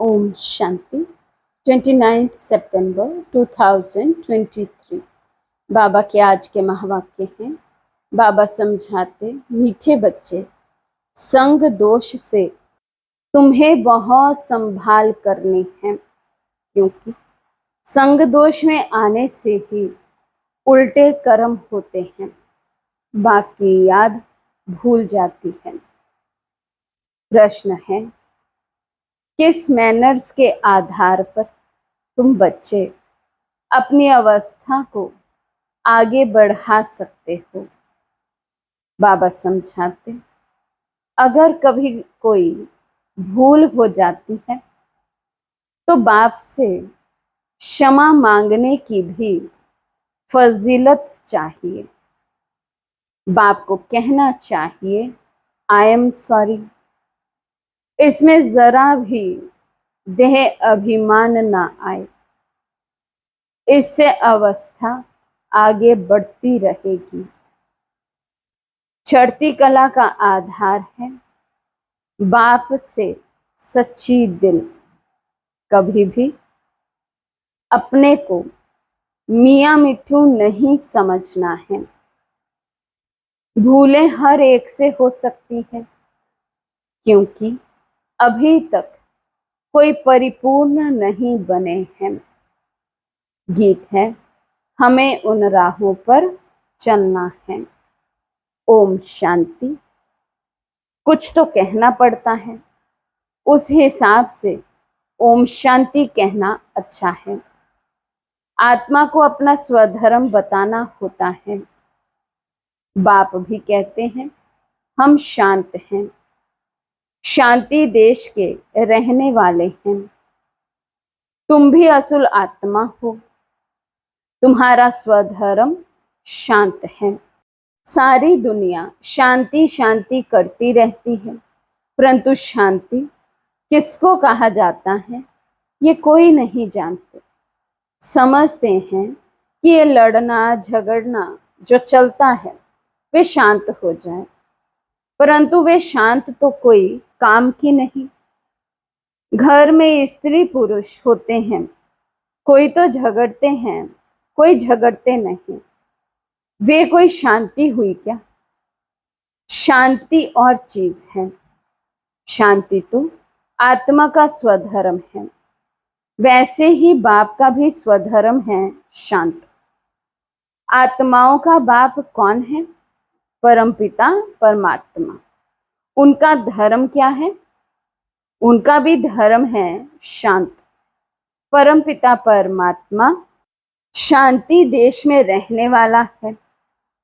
ओम शांति 29 सितंबर 2023। बाबा के आज के महावाक्य हैं। बाबा समझाते, मीठे बच्चे, संग दोष से तुम्हें बहुत संभाल करनी है, क्योंकि संग दोष में आने से ही उल्टे कर्म होते हैं, बाप की याद भूल जाती है। प्रश्न है, किस मैनर्स के आधार पर तुम बच्चे अपनी अवस्था को आगे बढ़ा सकते हो? बाबा समझाते, अगर कभी कोई भूल हो जाती है तो बाप से क्षमा मांगने की भी फजीलत चाहिए। बाप को कहना चाहिए, आई एम सॉरी। इसमें जरा भी देह अभिमान ना आए, इससे अवस्था आगे बढ़ती रहेगी। चढ़ती कला का आधार है बाप से सच्ची दिल। कभी भी अपने को मियाँ मिट्ठू नहीं समझना है। भूलें हर एक से हो सकती है, क्योंकि अभी तक कोई परिपूर्ण नहीं बने हैं। गीत है, हमें उन राहों पर चलना है। ओम शांति। कुछ तो कहना पड़ता है, उस हिसाब से ओम शांति कहना अच्छा है। आत्मा को अपना स्वधर्म बताना होता है। बाप भी कहते हैं, हम शांत हैं, शांति देश के रहने वाले हैं। तुम भी असुल आत्मा हो, तुम्हारा स्वधर्म शांत है। सारी दुनिया शांति शांति करती रहती है, परंतु शांति किसको कहा जाता है ये कोई नहीं जानते। समझते हैं कि ये लड़ना झगड़ना जो चलता है वे शांत हो जाए, परंतु वे शांत तो कोई काम की नहीं। घर में स्त्री पुरुष होते हैं, कोई तो झगड़ते हैं, कोई झगड़ते नहीं। वे कोई शांति हुई क्या? शांति और चीज है। शांति तो आत्मा का स्वधर्म है, वैसे ही बाप का भी स्वधर्म है शांत। आत्माओं का बाप कौन है? परमपिता परमात्मा। उनका धर्म क्या है? उनका भी धर्म है शांत। परमपिता परमात्मा शांति देश में रहने वाला है,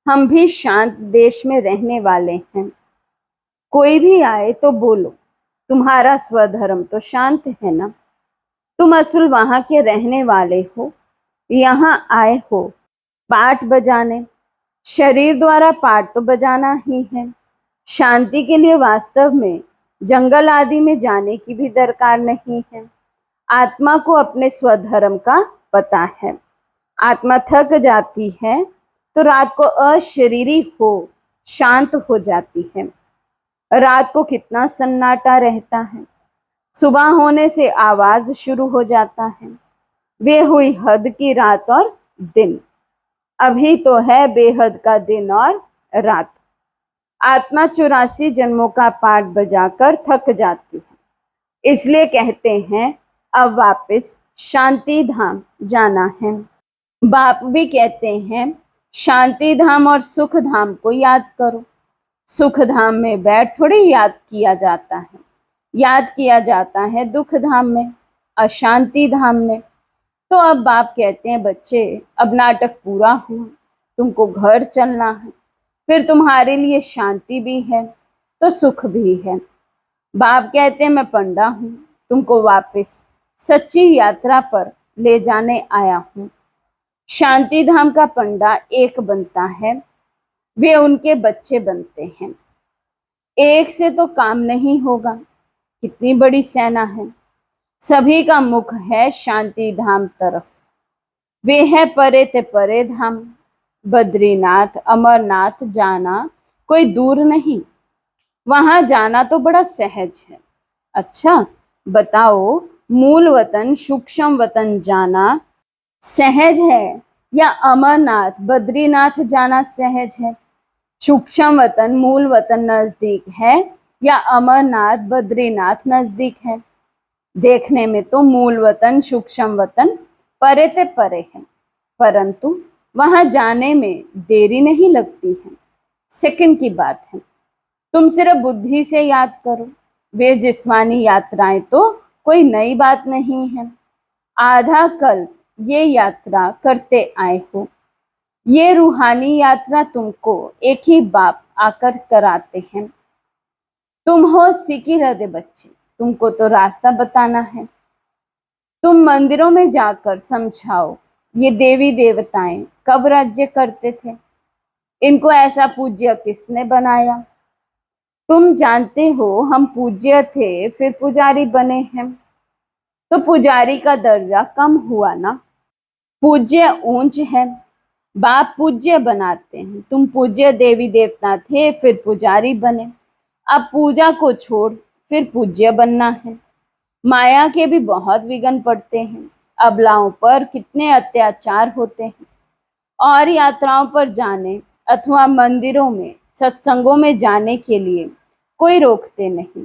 हम भी शांत देश में रहने वाले हैं। कोई भी आए तो बोलो, तुम्हारा स्वधर्म तो शांत है ना? तुम असल वहां के रहने वाले हो, यहाँ आए हो पाठ बजाने। शरीर द्वारा पाठ तो बजाना ही है। शांति के लिए वास्तव में जंगल आदि में जाने की भी दरकार नहीं है। आत्मा को अपने स्वधर्म का पता है। आत्मा थक जाती है तो रात को अशरीरी हो शांत हो जाती है। रात को कितना सन्नाटा रहता है, सुबह होने से आवाज शुरू हो जाता है। वे हुई हद की रात और दिन। अभी तो है बेहद का दिन और रात। आत्मा 84 जन्मों का पाठ बजाकर थक जाती है, इसलिए कहते हैं अब वापस शांति धाम जाना है। बाप भी कहते हैं, शांति धाम और सुख धाम को याद करो। सुख धाम में बैठ थोड़ी याद किया जाता है, याद किया जाता है दुख धाम में, अशांति धाम में। तो अब बाप कहते हैं, बच्चे अब नाटक पूरा हुआ, तुमको घर चलना है। फिर तुम्हारे लिए शांति भी है तो सुख भी है। बाप कहते हैं, मैं पंडा हूँ, तुमको वापस सच्ची यात्रा पर ले जाने आया हूँ। शांति धाम का पंडा एक बनता है, वे उनके बच्चे बनते हैं। एक से तो काम नहीं होगा, कितनी बड़ी सेना है। सभी का मुख है शांति धाम तरफ। वे है परे ते परे धाम। बद्रीनाथ अमरनाथ जाना कोई दूर नहीं, वहां जाना तो बड़ा सहज है। अच्छा बताओ, मूल वतन सूक्ष्म वतन जाना सहज है या अमरनाथ बद्रीनाथ जाना सहज है? सूक्ष्म वतन मूल वतन नजदीक है या अमरनाथ बद्रीनाथ नजदीक है? देखने में तो मूल वतन सूक्ष्म वतन परे ते परे है, परंतु वहां जाने में देरी नहीं लगती है, सेकंड की बात है। तुम सिर्फ बुद्धि से याद करो, वे जिस्मानी यात्राएं तो कोई नई बात नहीं है। आधा कल्प ये यात्रा करते आए हो। ये रूहानी यात्रा तुमको एक ही बाप आकर कराते हैं। तुम हो सीखी रहते बच्चे, तुमको तो रास्ता बताना है। तुम मंदिरों में जाकर समझाओ ये देवी देवताएं कब राज्य करते थे, इनको ऐसा पूज्य किसने बनाया। तुम जानते हो हम पूज्य थे फिर पुजारी बने हैं, तो पुजारी का दर्जा कम हुआ ना, पूज्य ऊंच है। बाप पूज्य बनाते हैं, तुम पूज्य देवी देवता थे फिर पुजारी बने, अब पूजा को छोड़ फिर पूज्य बनना है। माया के भी बहुत विघ्न पड़ते हैं, अबलाओं पर कितने अत्याचार होते हैं। और यात्राओं पर जाने अथवा मंदिरों में सत्संगों में जाने के लिए कोई रोकते नहीं।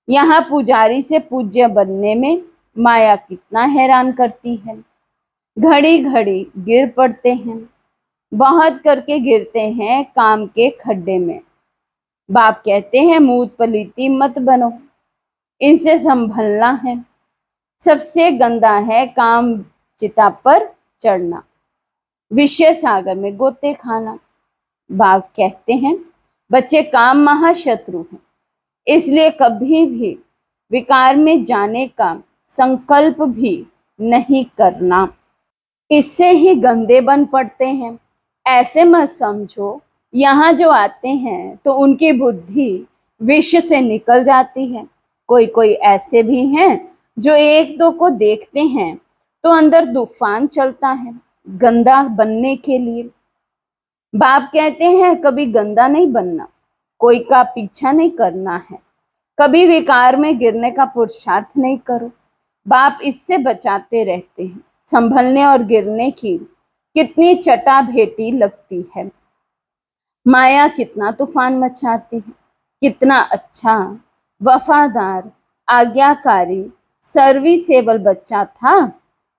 यहाँ पुजारी से पूज्य बनने में माया कितना हैरान करती है। घड़ी घड़ी गिर पड़ते हैं, बहुत करके गिरते हैं काम के खड्डे में। बाप कहते हैं मूत पलीती मत बनो, इनसे संभलना है। सबसे गंदा है काम चिता पर चढ़ना, विषय सागर में गोते खाना। बाप कहते हैं बच्चे काम महाशत्रु हैं, इसलिए कभी भी विकार में जाने का संकल्प भी नहीं करना, इससे ही गंदे बन पड़ते हैं। ऐसे मत समझो यहाँ जो आते हैं तो उनकी बुद्धि विष से निकल जाती है। कोई कोई ऐसे भी हैं जो एक दो को देखते हैं तो अंदर तूफान चलता है गंदा बनने के लिए। बाप कहते हैं कभी गंदा नहीं बनना, कोई का पीछा नहीं करना है, कभी विकार में गिरने का पुरुषार्थ नहीं करो। बाप इससे बचाते रहते हैं। संभलने और गिरने की कितनी चटाभेटी लगती है। माया कितना तूफान मचाती है। कितना अच्छा वफादार आज्ञाकारी सर्विसेबल बच्चा था,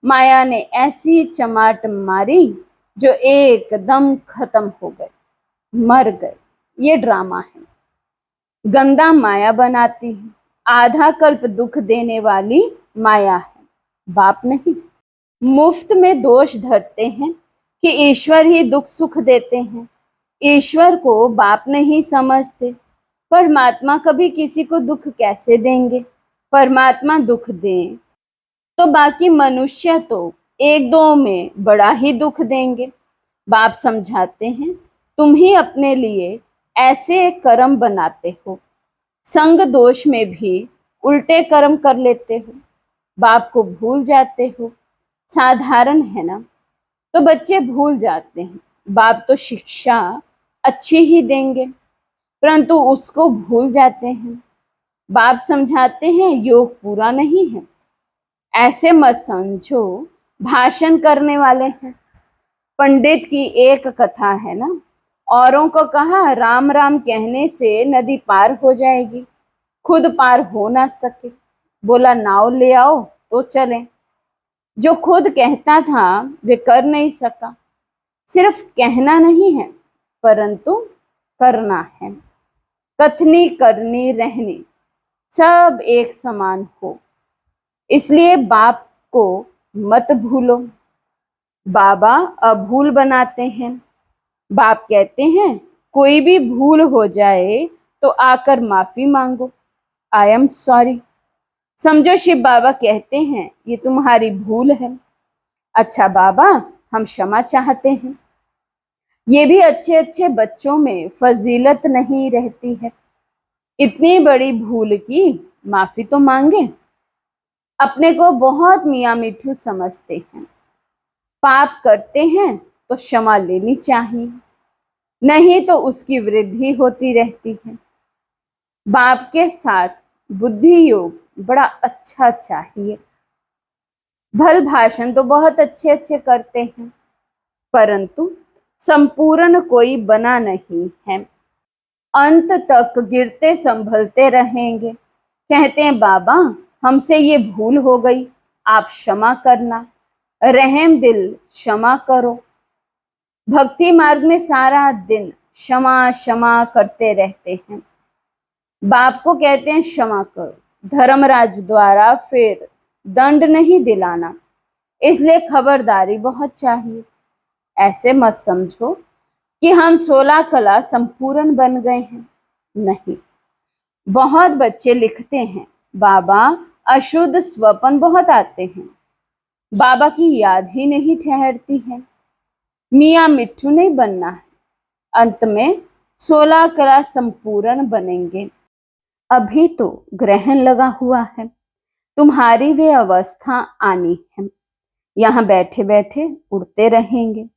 माया ने ऐसी चमाट मारी जो एकदम खत्म हो गए, मर गए। ये ड्रामा है, गंदा माया बनाती है। आधा कल्प दुख देने वाली माया है, बाप नहीं। मुफ्त में दोष धरते हैं कि ईश्वर ही दुख सुख देते हैं। ईश्वर को बाप नहीं समझते। परमात्मा कभी किसी को दुख कैसे देंगे? परमात्मा दुख दें तो बाकी मनुष्य तो एक दो में बड़ा ही दुख देंगे। बाप समझाते हैं तुम ही अपने लिए ऐसे कर्म बनाते हो, संग दोष में भी उल्टे कर्म कर लेते हो, बाप को भूल जाते हो। साधारण है ना, तो बच्चे भूल जाते हैं। बाप तो शिक्षा अच्छी ही देंगे, परंतु उसको भूल जाते हैं। बाप समझाते हैं योग पूरा नहीं है, ऐसे मत समझो भाषण करने वाले हैं। पंडित की एक कथा है ना, औरों को कहा राम राम कहने से नदी पार हो जाएगी, खुद पार हो ना सके, बोला नाव ले आओ तो चलें। जो खुद कहता था वे कर नहीं सका। सिर्फ कहना नहीं है परंतु करना है। कथनी करनी रहनी सब एक समान हो, इसलिए बाप को मत भूलो। बाबा अभूल बनाते हैं। बाप कहते हैं कोई भी भूल हो जाए तो आकर माफी मांगो, आई एम सॉरी। समझो शिव बाबा कहते हैं ये तुम्हारी भूल है। अच्छा बाबा हम क्षमा चाहते हैं। ये भी अच्छे अच्छे बच्चों में फजीलत नहीं रहती है, इतनी बड़ी भूल की माफी तो मांगे। अपने को बहुत मियाँ मिठू समझते हैं। पाप करते हैं तो क्षमा लेनी चाहिए, नहीं तो उसकी वृद्धि होती रहती है। बाप के साथ बुद्धि योग बड़ा अच्छा चाहिए। भल भाषण तो बहुत अच्छे अच्छे करते हैं, परंतु संपूर्ण कोई बना नहीं है। अंत तक गिरते संभलते रहेंगे। कहते हैं बाबा हमसे ये भूल हो गई, आप क्षमा करना, रहम दिल क्षमा करो। भक्ति मार्ग में सारा दिन क्षमा क्षमा करते रहते हैं। बाप को कहते हैं क्षमा करो, धर्मराज द्वारा फिर दंड नहीं दिलाना, इसलिए खबरदारी बहुत चाहिए। ऐसे मत समझो कि हम 16 कला संपूर्ण बन गए हैं, नहीं। बहुत बच्चे लिखते हैं बाबा अशुद्ध स्वप्न बहुत आते हैं, बाबा की याद ही नहीं ठहरती है, मियाँ मिट्ठू नहीं बनना है। अंत में 16 कला संपूर्ण बनेंगे। अभी तो ग्रहण लगा हुआ है, तुम्हारी वे अवस्था आनी है। यहाँ बैठे बैठे उड़ते रहेंगे।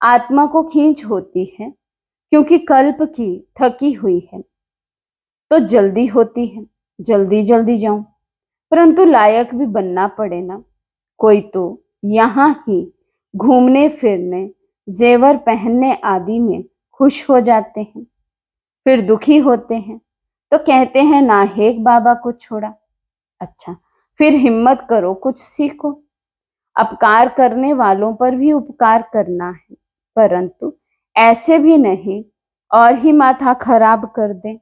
आत्मा को खींच होती है क्योंकि कल्प की थकी हुई है, तो जल्दी होती है जल्दी जल्दी जाऊं, परंतु लायक भी बनना पड़े ना। कोई तो यहाँ ही घूमने फिरने, जेवर पहनने आदि में खुश हो जाते हैं, फिर दुखी होते हैं तो कहते हैं नाहेक बाबा को छोड़ा। अच्छा, फिर हिम्मत करो, कुछ सीखो। अपकार करने वालों पर भी उपकार करना है, परंतु ऐसे भी नहीं और ही माथा खराब कर दे।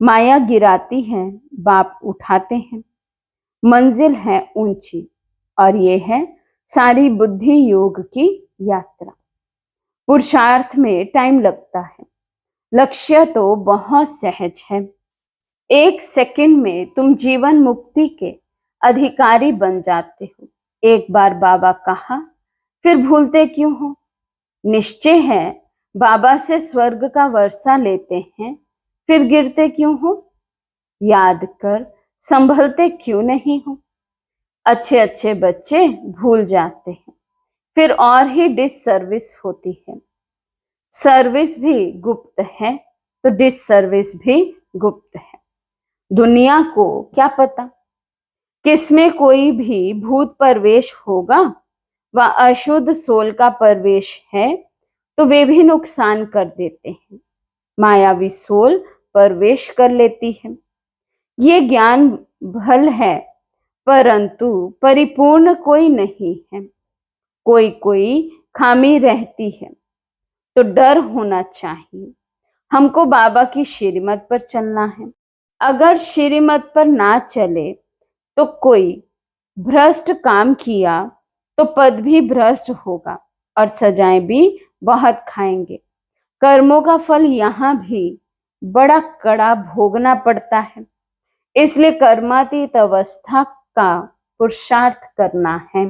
माया गिराती है, बाप उठाते हैं। मंजिल है ऊंची और ये है सारी बुद्धि योग की यात्रा। पुरुषार्थ में टाइम लगता है, लक्ष्य तो बहुत सहज है। 1 सेकंड में तुम जीवन मुक्ति के अधिकारी बन जाते हो। एक बार बाबा कहा फिर भूलते क्यों हो? निश्चय है बाबा से स्वर्ग का वर्षा लेते हैं, फिर गिरते क्यों हो? याद कर संभलते क्यों नहीं हो? अच्छे अच्छे बच्चे भूल जाते हैं, फिर और ही डिससर्विस होती है। सर्विस भी गुप्त है तो डिससर्विस भी गुप्त है। दुनिया को क्या पता किसमें कोई भी भूत प्रवेश होगा, व अशुद्ध सोल का प्रवेश है तो वे भी नुकसान कर देते हैं। मायावी सोल प्रवेश कर लेती है। ये ज्ञान भल है, परंतु परिपूर्ण कोई नहीं है। कोई कोई खामी रहती है तो डर होना चाहिए। हमको बाबा की श्रीमत पर चलना है। अगर श्रीमत पर ना चले तो कोई भ्रष्ट काम किया तो पद भी भ्रष्ट होगा और सजाएं भी बहुत खाएंगे। कर्मों का फल यहाँ भी बड़ा कड़ा भोगना पड़ता है, इसलिए कर्मातीत अवस्था का पुरुषार्थ करना है।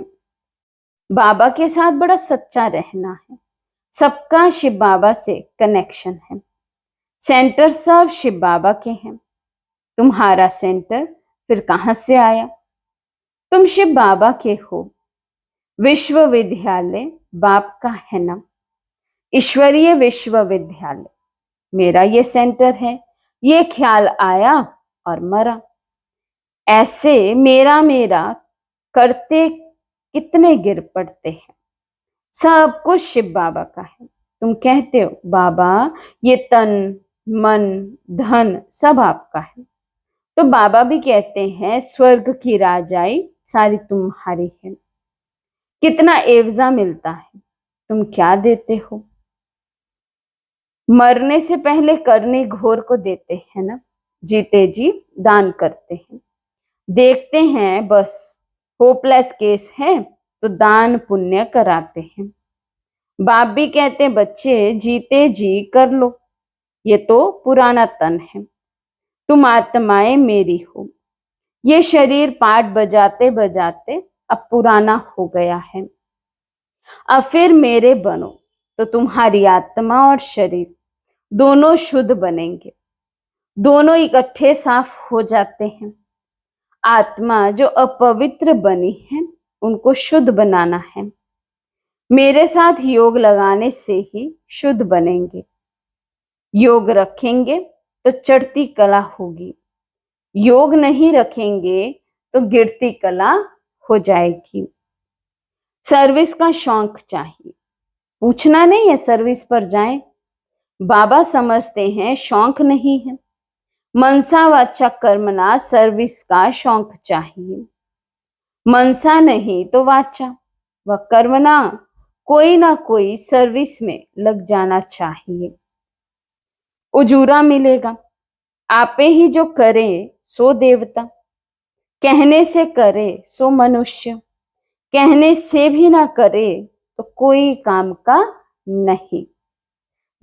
बाबा के साथ बड़ा सच्चा रहना है। सबका शिव बाबा से कनेक्शन है। सेंटर सब शिव बाबा के हैं। तुम्हारा सेंटर फिर कहां से आया? तुम शिव बाबा के हो। विश्वविद्यालय बाप का है ना, ईश्वरीय विश्वविद्यालय मेरा ये सेंटर है। ये ख्याल आया और मरा। ऐसे मेरा मेरा करते कितने गिर पड़ते हैं। सब कुछ शिव बाबा का है। तुम कहते हो बाबा ये तन मन धन सब आपका है, तो बाबा भी कहते हैं स्वर्ग की राजाई सारी तुम्हारी है। कितना एवजा मिलता है, तुम क्या देते हो? मरने से पहले करनी घोर को देते हैं ना, जीते जी दान करते हैं। देखते हैं बस होपलेस केस है तो दान पुण्य कराते हैं। बाप भी कहते हैं बच्चे जीते जी कर लो, ये तो पुराना तन है। तुम आत्माएं मेरी हो। ये शरीर पाठ बजाते बजाते अब पुराना हो गया है। अब फिर मेरे बनो तो तुम्हारी आत्मा और शरीर दोनों शुद्ध बनेंगे। दोनों इकट्ठे साफ हो जाते हैं। आत्मा जो अपवित्र बनी है उनको शुद्ध बनाना है। मेरे साथ योग लगाने से ही शुद्ध बनेंगे। योग रखेंगे तो चढ़ती कला होगी, योग नहीं रखेंगे तो गिरती कला हो जाएगी। सर्विस का शौक चाहिए, पूछना नहीं है सर्विस पर जाएं। बाबा समझते हैं शौक नहीं है। मनसा वाचा कर्मणा सर्विस का शौक चाहिए। मनसा नहीं तो वाचा व कर्मणा कोई ना कोई सर्विस में लग जाना चाहिए। उजूरा मिलेगा। आपे ही जो करे सो देवता, कहने से करे सो मनुष्य, कहने से भी ना करे तो कोई काम का नहीं।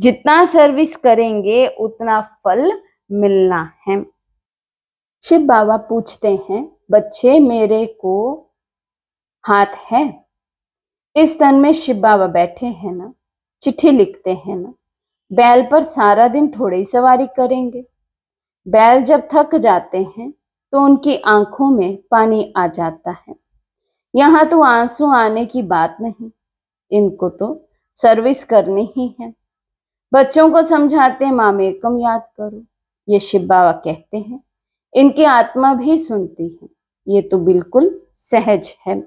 जितना सर्विस करेंगे उतना फल मिलना है। शिव बाबा पूछते हैं, बच्चे मेरे को हाथ है? इस तन में शिव बाबा बैठे हैं ना, चिट्ठी लिखते हैं ना। बैल पर सारा दिन थोड़ी ही सवारी करेंगे। बैल जब थक जाते हैं तो उनकी आंखों में पानी आ जाता है। यहाँ तो आंसू आने की बात नहीं, इनको तो सर्विस करनी ही है। बच्चों को समझाते माम एकम याद करो, ये शिव बाबा कहते हैं। इनकी आत्मा भी सुनती है, ये तो बिल्कुल सहज है।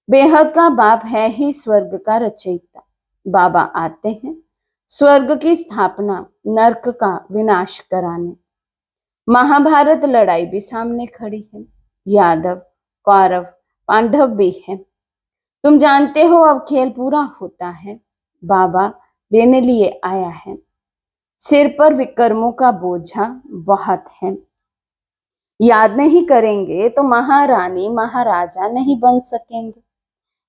बेहद का बाप है ही स्वर्ग का रचयिता। बाबा आते हैं स्वर्ग की स्थापना, नरक का विनाश कराने। महाभारत लड़ाई भी सामने खड़ी है। यादव, कौरव, पांडव भी है। तुम जानते हो अब खेल पूरा होता है। बाबा लेने लिए आया है। सिर पर विकर्मों का बोझा बहुत है। याद नहीं करेंगे तो महारानी महाराजा नहीं बन सकेंगे।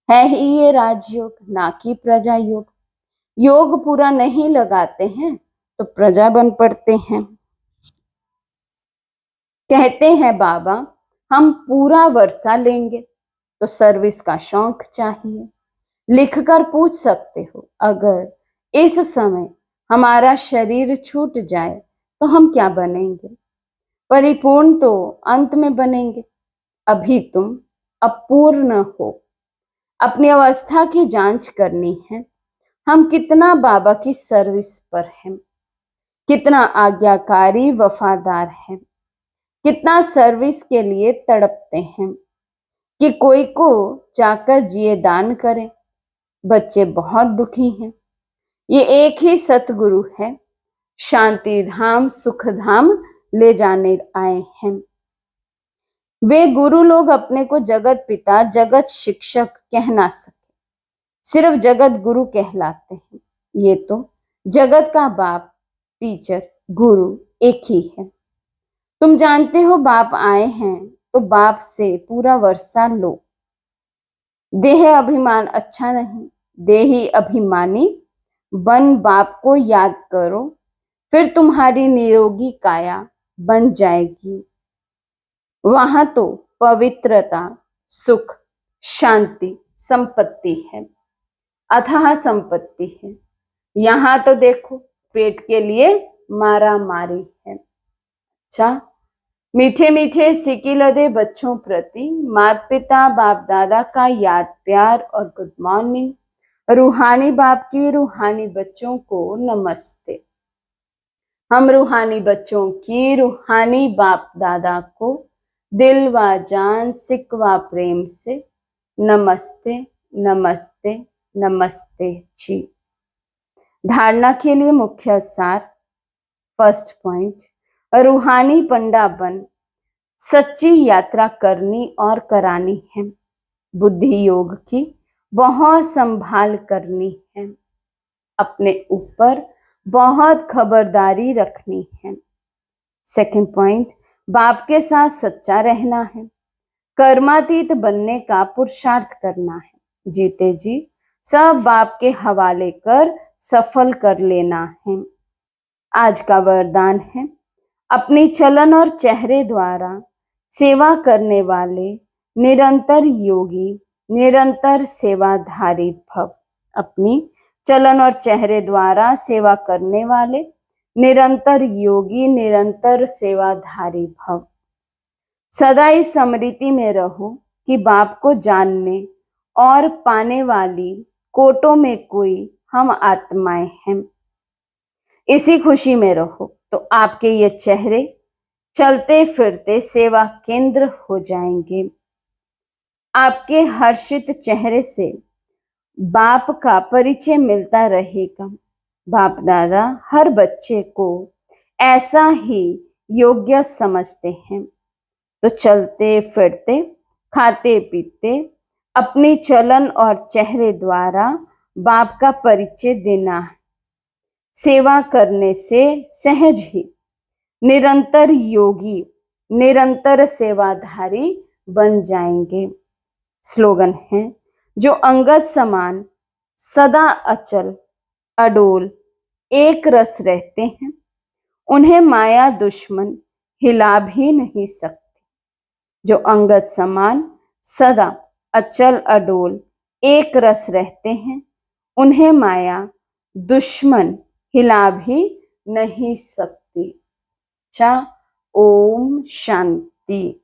है ही ये राजयोग, ना कि प्रजा योग। योग पूरा नहीं लगाते हैं तो प्रजा बन पड़ते हैं। कहते हैं बाबा हम पूरा वर्षा लेंगे तो सर्विस का शौक चाहिए। लिखकर पूछ सकते हो, अगर इस समय हमारा शरीर छूट जाए तो हम क्या बनेंगे? परिपूर्ण तो अंत में बनेंगे। अभी तुम अपूर्ण हो। अपनी अवस्था की जांच करनी है। हम कितना बाबा की सर्विस पर हैं, कितना आज्ञाकारी वफादार हैं, कितना सर्विस के लिए तड़पते हैं कि कोई को जाकर जिए दान करें। बच्चे बहुत दुखी हैं। ये एक ही सतगुरु है, शांति धाम सुख धाम ले जाने आए हैं। वे गुरु लोग अपने को जगत पिता जगत शिक्षक कह ना सके, सिर्फ जगत गुरु कहलाते हैं। ये तो जगत का बाप टीचर गुरु एक ही है। तुम जानते हो बाप आए हैं तो बाप से पूरा वर्षा लो। देह अभिमान अच्छा नहीं, देही अभिमानी बन बाप को याद करो, फिर तुम्हारी निरोगी काया बन जाएगी। वहां तो पवित्रता सुख शांति संपत्ति है, अथाह संपत्ति है। यहाँ तो देखो पेट के लिए मारा मारी है। अच्छा, मीठे मीठे सिकिलदे बच्चों प्रति माता पिता बाप दादा का याद प्यार और गुड मॉर्निंग। रूहानी बाप की रूहानी बच्चों को नमस्ते। हम रूहानी बच्चों की रूहानी बाप दादा को दिल व जान सिक व प्रेम से नमस्ते नमस्ते नमस्ते जी। धारणा के लिए मुख्य सार। फर्स्ट पॉइंट, रूहानी पंडा बन सच्ची यात्रा करनी और करानी है। बुद्धि योग की बहुत संभाल करनी है। अपने ऊपर बहुत खबरदारी रखनी है। सेकंड पॉइंट, बाप के साथ सच्चा रहना है। कर्मातीत बनने का पुरुषार्थ करना है। जीते जी सब बाप के हवाले कर सफल कर लेना है। आज का वरदान है, अपनी चलन और चेहरे द्वारा सेवा करने वाले निरंतर योगी निरंतर सेवाधारी भव। अपनी चलन और चेहरे द्वारा सेवा करने वाले निरंतर योगी निरंतर सेवाधारी भव। सदा इस स्मृति में रहो कि बाप को जानने और पाने वाली कोटों में कोई हम आत्माएं हैं। इसी खुशी में रहो तो आपके ये चेहरे चलते फिरते सेवा केंद्र हो जाएंगे। आपके हर्षित चेहरे से बाप का परिचय मिलता रहेगा। बाप दादा हर बच्चे को ऐसा ही योग्य समझते हैं। तो चलते फिरते, खाते पीते अपनी चलन और चेहरे द्वारा बाप का परिचय देना है। सेवा करने से सहज ही निरंतर योगी, निरंतर सेवाधारी बन जाएंगे। स्लोगन है, जो अंगद समान सदा अचल अडोल एक रस रहते हैं, उन्हें माया दुश्मन हिला भी नहीं सकती। जो अंगद समान सदा अचल अडोल एक रस रहते हैं, उन्हें माया दुश्मन हिला भी नहीं सकती। ओम शांति।